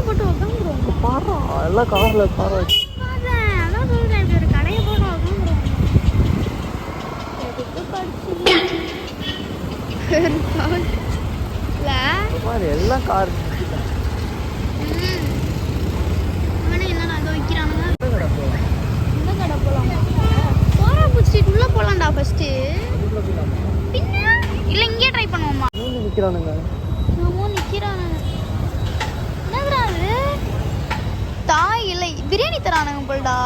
போட்டு உட்காந்துருவோம். பாரா எல்லாம் கார்ல கார வச்சு அதான் சொல்றேன், இப்படி ஒரு கடையை போட்டு உட்காந்துருவோம். எதுக்கு படிச்சு எல்லாம் கார் என்ன அதை வைக்கிறானுங்க. இந்த கடை போலாம். போராபுட் ஸ்ட்ரீட் உள்ள போலாம்டா ஃபர்ஸ்ட். பின்ன இல்ல இங்கே ட்ரை பண்ணுவோமா? நிக்கிறானுங்க. நிக்கிறானுங்க. என்னடா இது? தாய் இல்லை பிரியாணி தரானுங்க போல்டா.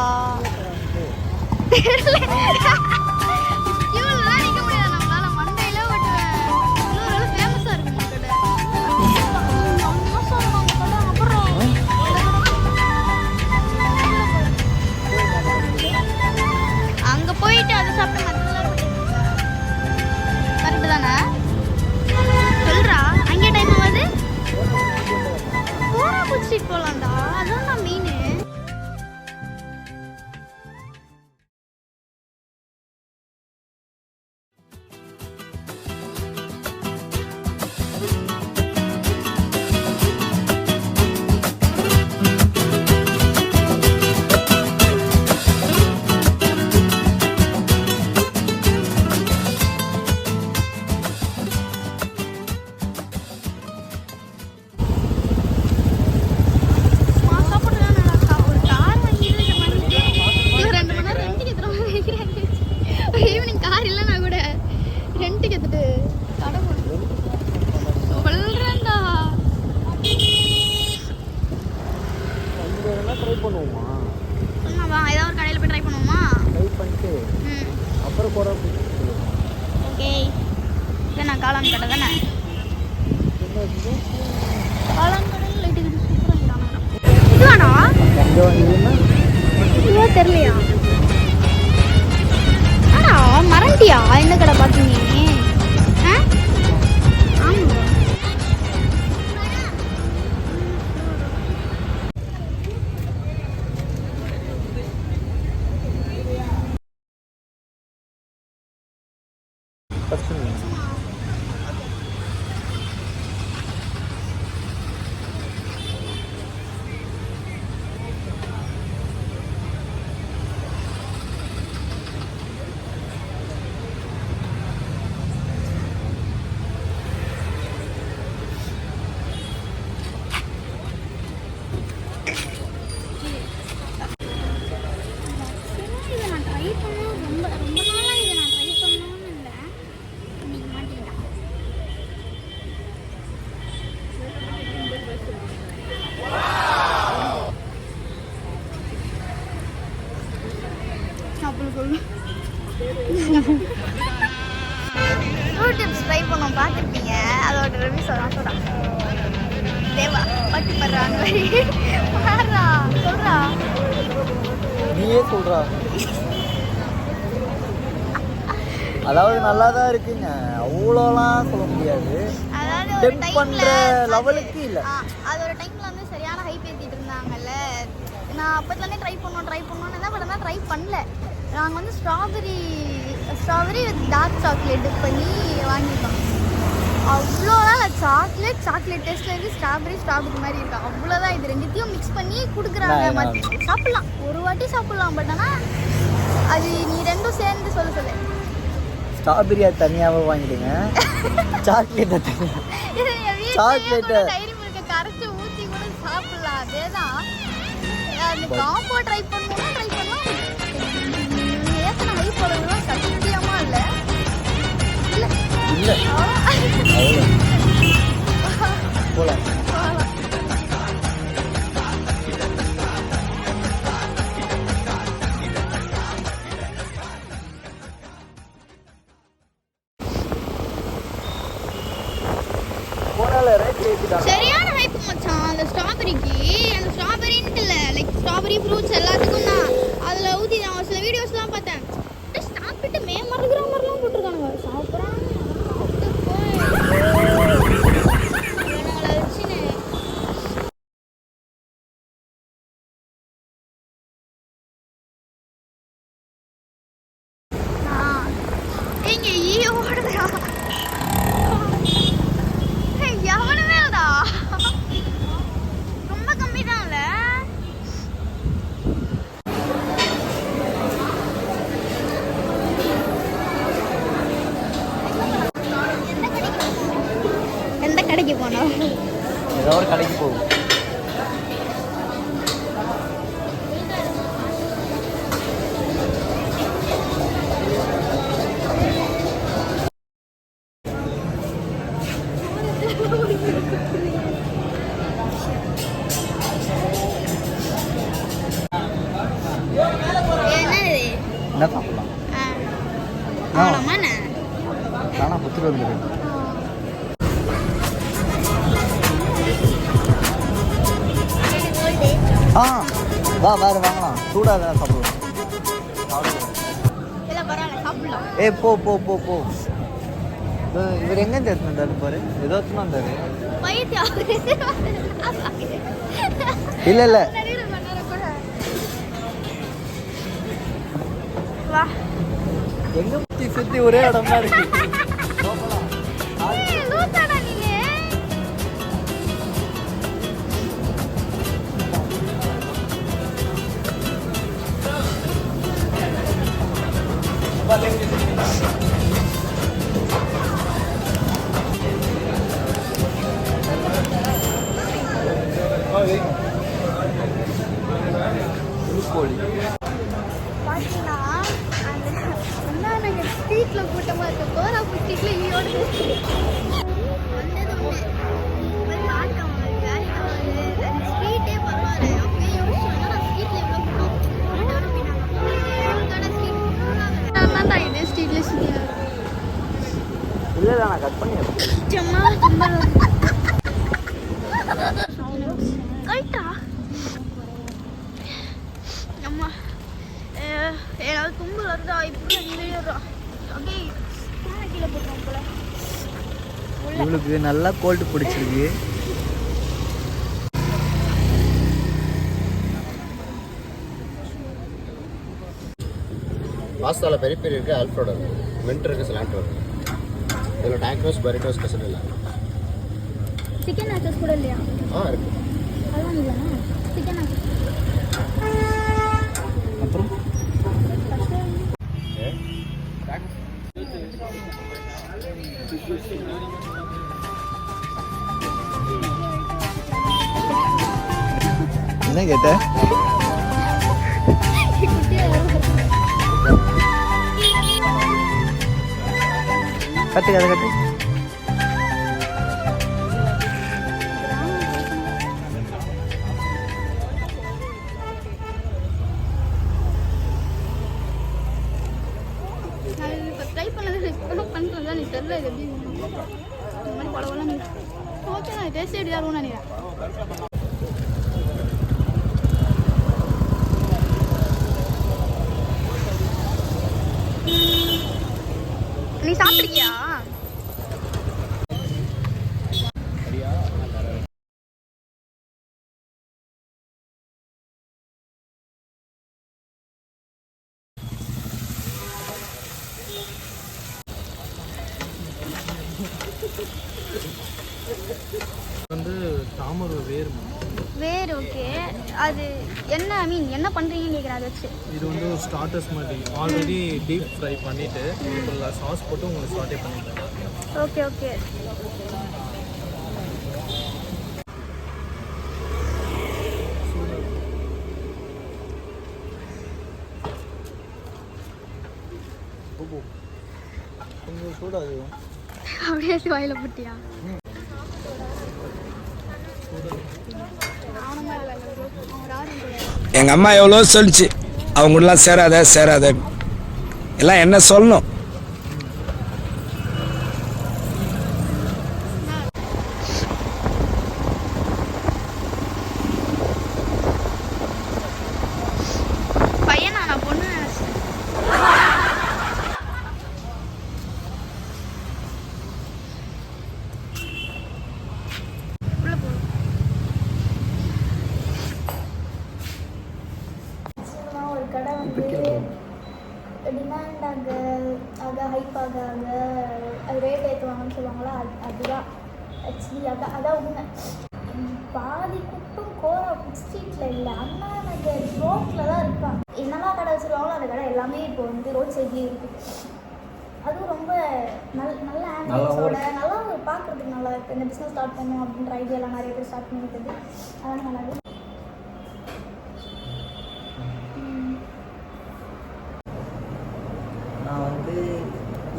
போயிட்டு அதை சாப்பிட்டு கரெக்டு தானே சொல்றா? அங்கே டைம் ஆகுது. போராபுட் ஸ்ட்ரீட் போலாம்டா, அதான் நான் மெயின். காளான் கடை தானே? காளான் கடையில் லைட்டு சூப்பராக இதுவானா? இதுவா தெரியலையா? ஆனா மறந்துட்டியா என்ன கடை பார்த்தீங்க? ஆமா டிப்ஸ் ட்ரை பண்ணோம் பார்த்துருப்பீங்க. அதோட ரிவ்யூ சொல்கிறேன். தேவா பட்டி படுறாங்க பாடுறா சொல்கிறா. நீயே சொல்கிறா. அதாவது நல்லா தான் இருக்குங்க, அவ்வளோலாம் சொல்ல முடியாது. அதாவது ஒரு டைம்ல லெவலுக்கு இல்லை. அது ஒரு டைமில் வந்து சரியான ஹைப் ஏற்றிட்டு இருந்தாங்கல்ல. நான் அப்போதுலேருந்தே ட்ரை பண்ணோன்னு தான், பட் ஆனால் ட்ரை பண்ணல. நாங்கள் வந்து ஸ்ட்ராபெரி வித் டார்க் சாக்லேட் பண்ணி வாங்கிட்டோம். அவ்வளோதான் சாக்லேட் டேஸ்ட்டில் இருந்து ஸ்ட்ராபெரி மாதிரி இருக்கா. அவ்வளோதான். இது ரெண்டுத்தையும் மிக்ஸ் பண்ணி கொடுக்குறாங்க. சாப்பிட்லாம், ஒரு வாட்டி சாப்பிட்லாம். பட் ஆனால் அது நீ ரெண்டும் சேர்ந்து சொல்லு. ஸ்ட்ராபெரியா தனியாகவே வாங்கிடுங்க, சாக்லேட்டை டைரி மில்கை கரைச்சி ஊற்றி கூட சாப்பிட்லாம். அதே தான் அந்த காம்போ ட்ரை பண்ணலாம். ஏத்தனை ஹை போடுறதுலாம் சத்தியமா இல்லை. போலாம். சரியான ஹைப் மச்சான் அந்த ஸ்ட்ராபெரிக்கு. அந்த ஸ்ட்ராபெரின்ட்டு இல்லை, லைக் ஸ்ட்ராபெரி ஃப்ரூட்ஸ் எல்லாத்துக்கும் தான். அதில் ஊற்றி நான் சில வீடியோஸ்லாம் பார்த்தேன். சாப்பிட்டு மறுக்கிற மாதிரிலாம் போட்டிருக்கானுங்க. சாப்பிட்றாங்க. சாப்பிட்டு போய் வச்சுன்னு என்ன சாப்பிடலாம்? தானா புத்துட்டு வந்துடு. வா வேறு வாங்கலாம். சூடாக தானே சாப்பிடுவோம். போ போ போ போ. இவர் எங்கேருந்து எடுத்துன்னு வந்தாரு பாரு. ஏதோ எடுத்துன்னு வந்தாரு. இல்லை இல்லை எங்க சுத்தி சுத்தி ஒரே இடமா இருக்கு. பார்த்தீங்கன்னா அந்த நாங்கள் ஸ்ட்ரீட்டில் கூட்டமாக இருக்க கோராப்பு ஸ்ட்ரீட்டில் ஈயோடு வந்தது போய் பார்த்தோம். ஸ்ட்ரீட்டே பரவாயில்ல. அப்படியே யோசிச்சோம்னா நான் ஸ்ட்ரீட்டில் எவ்வளோ கூட்டம் இதே ஸ்ட்ரீட்டில் சுற்றியா இல்லை நான் கட் பண்ணிடுறேன். கரெக்டா அம்மா ஏதாவது தும்பல் வருதா இப்படி வெளியேறா. அப்படியே கீழே போட்டுரும் போல. இவளுக்கு நல்லா கோல்டு பிடிச்சிருக்கு. பாஸ்தாவில் பெரிய பெரிய இருக்குது, ஆல்ஃப்ரோட இருக்குது, மின்ட் இருக்குது, சிலாண்ட்ரோ இருக்குது. இதில் டேக்கோஸ் பரிட்டோஸ் கசடு இல்லை. சிக்கன் நாக்கஸ் கூட இல்லையா? இருக்குது. அதெல்லாம் இல்லைண்ணா. சிக்கன் நாக்கஸ் அப்புறம் என்ன கேட்ட? கட்டு கதை கட்டு. ட்ரை பண்ணது இப்போ பண்ணுறது தான் எனக்கு தெரியல. இது எப்படி இந்த மாதிரி பழவெல்லாம் ஓகே நான் டேஸ்ட் எப்படி தான் நினைக்கிறேன். நீ சாப்பிட்ருக்கியா? வந்து தாமரை வேர் வேர். ஓகே அது என்ன ஐ மீன் என்ன பண்ணுறீங்கன்னு கேட்குறேன். அதை வச்சு இது வந்து ஒரு ஸ்டார்டர்ஸ் மாதிரி ஆல்ரெடி டீப் ஃப்ரை பண்ணிவிட்டு ஃபுல்லாக சாஸ் போட்டு உங்களுக்கு ஸ்டார்டே பண்ணிட்டேன். Okay okay. கொஞ்சம் சூடாது. அப்படியே வாயில் போட்டியா? எங்கள் அம்மா எவ்வளோ சொல்லிச்சு, அவங்களாம் சேராத சேராத எல்லாம் என்ன சொல்லணும். பையனா நான் பொண்ணு நினைச்சேன். உள்ள போ. ஒரு கடை வந்து டிமாண்ட் ஆக ஹைப் ஆக அது ரேட் ஏற்றுவாங்கன்னு சொல்லுவாங்களா, அதுதான் ஆக்சுவலி அதான் உண்மை. பாதி குட்டும் கோராப்புட் ஸ்ட்ரீட்டில் இல்லை, அண்ணா நகர் ரோட்டில் தான் இருப்பான். என்னெல்லாம் கடை வச்சுருவாங்களோ அந்த கடை எல்லாமே இப்போ வந்து ரோட் சைட்லேயே இருக்குது. அதுவும் ரொம்ப நல்ல ஆம்பியன்ஸோட நல்லா பார்க்குறதுக்கு நல்லா இருக்குது. இந்த பிஸ்னஸ் ஸ்டார்ட் பண்ணணும் அப்படின்ற ஐடியாலாம் நிறைய பேர் ஸ்டார்ட் பண்ணியிருக்குது. அதெல்லாம் நல்லா இருக்குது. நான் வந்து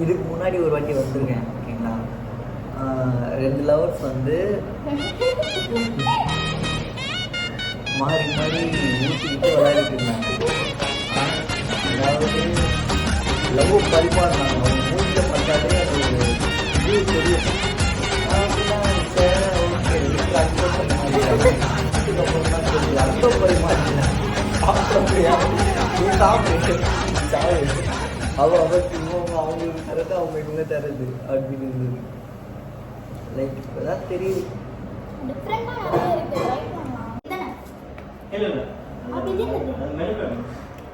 இதுக்கு முன்னாடி ஒரு வாட்டி வந்திருக்கேன். ஓகேங்களா, 2 லவர்ஸ் வந்து மாறி மாறி ஊற்றிக்கிட்டு விளையாடிட்டு இருந்தாங்க. அதாவது லவ் பரிமாறினாங்க. அவங்க மூஞ்சில பார்த்தாலே அது ஒரு இது தெரியும். அர்த்தம் பரிமாறினேன். நீ சாப்பிடு அவங்களுக்கு தரது அவங்க இவங்க தரது அப்படின்னு இருந்தது. லைக் இப்போதான் தெரியுது. டிஃப்ரெண்டாக நிறைய இருக்கு, ட்ரை பண்ணலாம். இதானே அப்படி இது என்னது?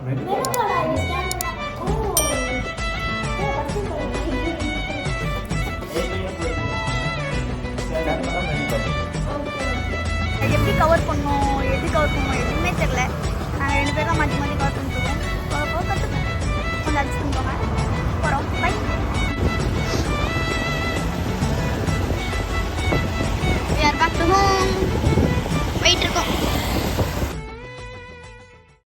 மெனுவாடா இது? ஸ்கேன் பண்ணா ஓ பச்சை எப்படி கவர் பண்ணோம்